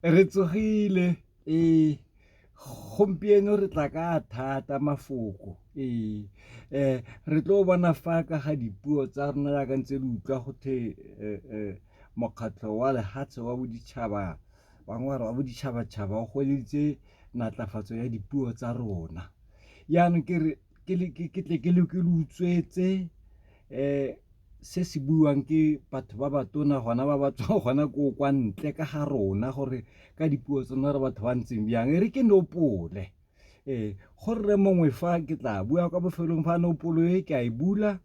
Re tsogile gompieno re tla ka thata mafoko re tlo bona fa ka ga dipuo tsa rona ya ka ntse le utlwa go the mokgatlho wa lehatshe wa boditšhaba bangwe wa boditšhabatšhaba o goleditse natlafatso ya dipuo tsa rona yaanong ke tle ke le utswetse se se buang ke batho ba batona gona ba ba tswa gona ko kwa ntle ka ga rona gore ka dipuo tsona re batho ba ntseng bjang re ke nopole gore mongwe fa ke tla bua kwa bofelong fa nopolo e ke a e bula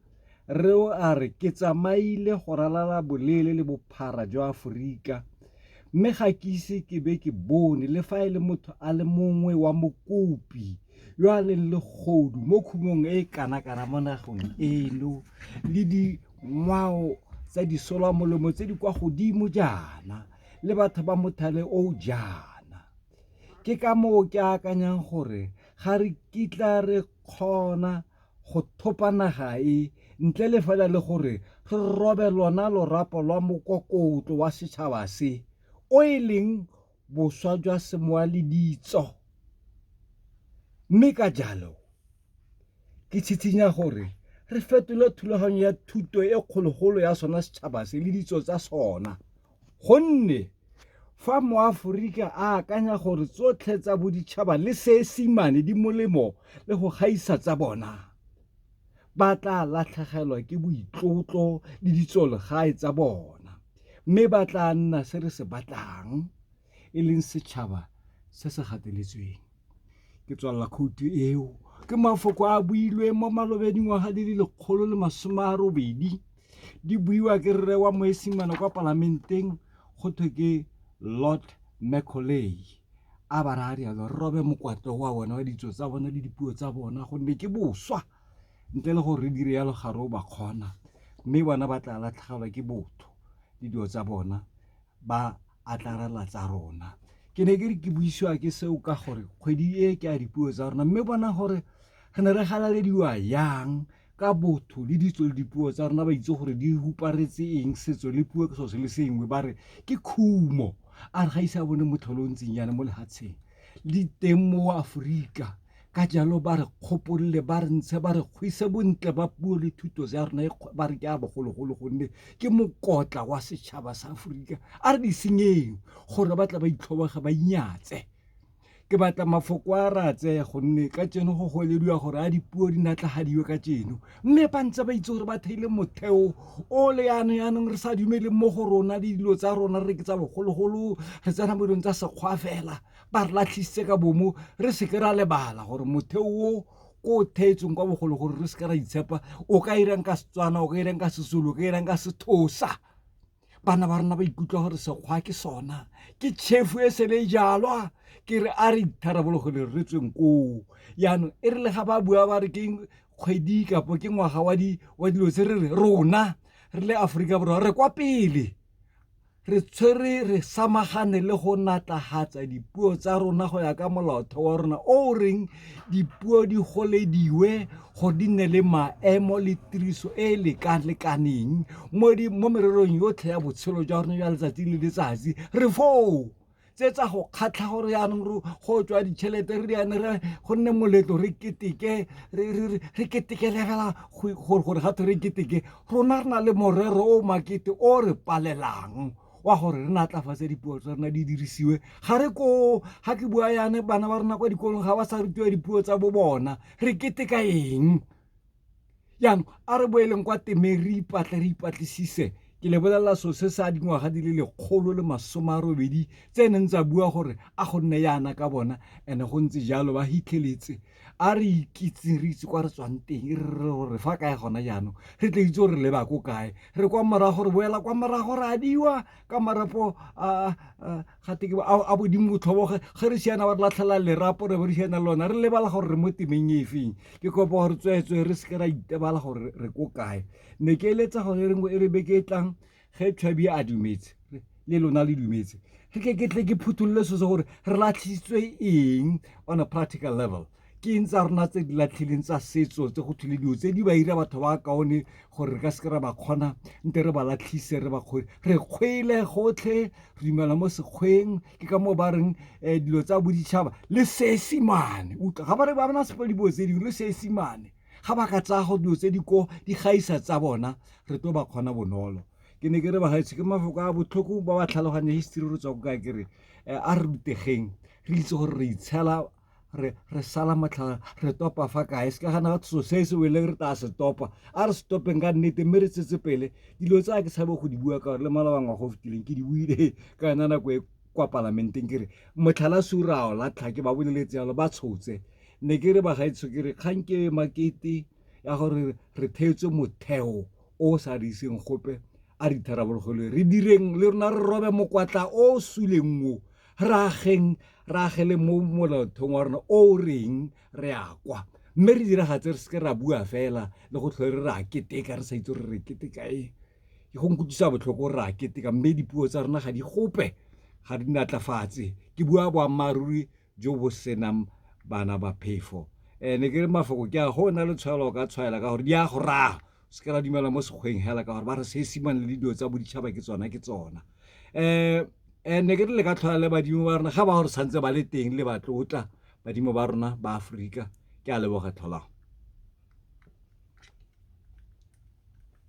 reo a re ke tsamaile go ralala boleele le bophara jwa Aforika mme ga ke ise ke be ke bone le fa e le motho a le mongwe wa mokopi yo a leng le godu mo khumong e kana mo nagong eno le di ngwao tsa disola molomo tse di kwa godimo jaana le batho ba mothale o jaana ke ka moo ke akanyang gore ga re kitla re kgona go thopa naga ntle le fela le gore re robe lona lorapo lwa mokokotlo wa setšhaba se o e leng boswa jwa semoa le ditso mme ka jalo ke tshitshinya gore re fetole thulaganyo ya thuto e kgologolo ya sona setšhaba se le ditso tsa sona gonne fa moAforika a akanya gore tsotlhe tsa boditšhaba le seesimane di molemo le go gaisa tsa bona ba tla latlhegelwa ke boitlotlo le ditsolegae tsa bona mme ba tla nna se re se batlang e leng setšhaba se se gateletsweng ke tswalela khoutu eo ke mafoko a builwe mo malobeding wa ga di le 180 di buiwa ke rre wa moesimane kwa palamenteng go thwe ke Lord Macaulay a ba ra rialo robe mokwatlo wa bona wa ditso tsa bona le dipuo tsa bona gonne ke boswa ntle le gore re dire yalo ga re ba kgona mme bona ba tla latlhegelwa ke botho le dio tsa bona ba atlarela tsa rona ke ne ke re ke buisiwa ke seo ka gore kgwedi e ke a dipuo tsa rona mme bona gore re ne re galalediwa yang ka botho le ditso le dipuo tsa rona ba itse gore di huparetse eng setso le puo ke so se le sengwe ba re ke khumo a re ga isa bone motlholo o ntseng yana mo lehatsheng le teng mo Aforika ka jalo ba re kgopolole ba re ntshe ba re kgwise bontle ba puo le thuto ya rona ba re ke a bogologolo gonne ke mokotla wa setšhaba sa Aforika a re di senyeng gore ba tla ba itlhobega ba inyatse ke batla mafoko a ratse gonne ka tseno go golediwa gore a dipuo di natlagadiwe ka tseno mme ba ntse ba itse gore ba theile motheo o le yaanong re sa dumele mo go rona le dilo tsa rona re ke tsa bogologolo re tsena mo dilong tsa sekgwa fela ba re latlhisitse ka bomo re seke ra lebala gore motheo o ko theetsong kwa bogologolo re seke ra itshepa o ka irang ka Setswana o ka irang ka Sezulu o ka irang ka Sethosa bana ba rona ba ikutlwa gore sekgwa ke sona ke tšhefu e se le jalwa ke re a re itharabologeleng re tsweng koo yaanong e re le ga ba bua ba re ke kgwedi kapo ke ngwaga wa dilo tse re re rona re le Aforika Borwa re kwa pele re tshwere re samagane le go natlagatsa dipuo tsa rona go ya ka molaotheo wa rona o reng dipuo di golediwe gore di nne le maemo le tiriso e lekalekaneng mo mererong yotlhe ya botshelo jwa rona jwa letsatsi le letsatsi re foo tse tsa go kgatlha gore yaanong go tswa ditšhelete re diane re go nne moletlo re keteke fela gore gatho re keteke rona re na le morero o makete o re palelang wa gore re natlafatse dipuo tsa rona di dirisiwe ga re ko ga ke bua yane bana ba rona kwa dikolong ga ba sa rutiwa dipuo tsa bo bona re keteka eng yaanong a re boeleng kwa temeng re ipatlisise ke le bolelela so se sa dingwaga di le 180 tse neng tsa bua gore a go nne yana ka bona ene go ntse jalo ba hitlheletse a re ikitseng re itse kwa re tswang teng re re gore fa kae gona jaanong re tle itse gore leba ko kae re kwa morago re boela kwa morago re adiwa ka marapo a bodimo botlhoboge ge re siana ba re latlhela lerapo re bo re siana lona re lebala gore re mo temeng e feng ke kopa gore tswetswe re seke ra itebala gore re ko kae ne ke eletsa gore e re beke e tlang ge Tšhwabi a dumetse le lona le dumetse ke tle ke phuthulle so se gore re latlhisitswe eng on a practical level ke eng tsa rona tse di latlhileng tsa setso tse go thule dilo tse di ba ira batho ba kaone gore re ka se re ba kgona nte re ba latlhise re ba kgone re kgwele gotlhe re dumela mo sekgweng ke ka mo ba reng dilo tsa boditšhaba le seesimane utlwa ga ba re ba bana sepedibo tse dingwe le seesimane ga ba ka tsaya go dilo tse di ko di gaisa tsa bona re tlo ba kgona bonolo ke ne ke re bagaetsho ke mafoko a botlhoko ba ba tlhaloganya history re tswa ko ka kere a re rutegeng re itse gore re itshela re sala matlha re topa fa kae se ka gana ga se se wele re ta se topa a re stopeng ka nnete mme re tsetse pele dilo tsa ke tshabe go di bua ka gore le malabang wa go fitileng ke di buile ka yona nako e kwa parlamenteng kere motlhala surao la tlhake ba boleletse yalo ba tshotse ne ke re bagaetsho kere kgang ke makete ya gore re theetswe motheo o sa re iseng gope a di tharabologole re direng le rona re robe mokwatla o suleng mo ra agele mo molaotheong wa rona o reng re a kwa mme re diragatse re seke ra bua fela le go tlhole re a keteka re sa itse gore re keteka e go nkutlwisa botlhoko re a keteka mme dipuo tsa rona ga di gope ga di natlafatse ke bua boammaaruri jo bo senang bana ba phefo ne ke re mafoko ke a go na le tshwaelo ka tshwaela ka gore di a go raya se ke ra dumela mo sekgweng hela ka gore ba re seesimane le dilo tsa boditšhaba ke tsona ne ke re le ka tlhola le badimo ba rona ga ba gore santse ba le teng le batlotla badimo ba rona ba Afrika ke a leboga tlholang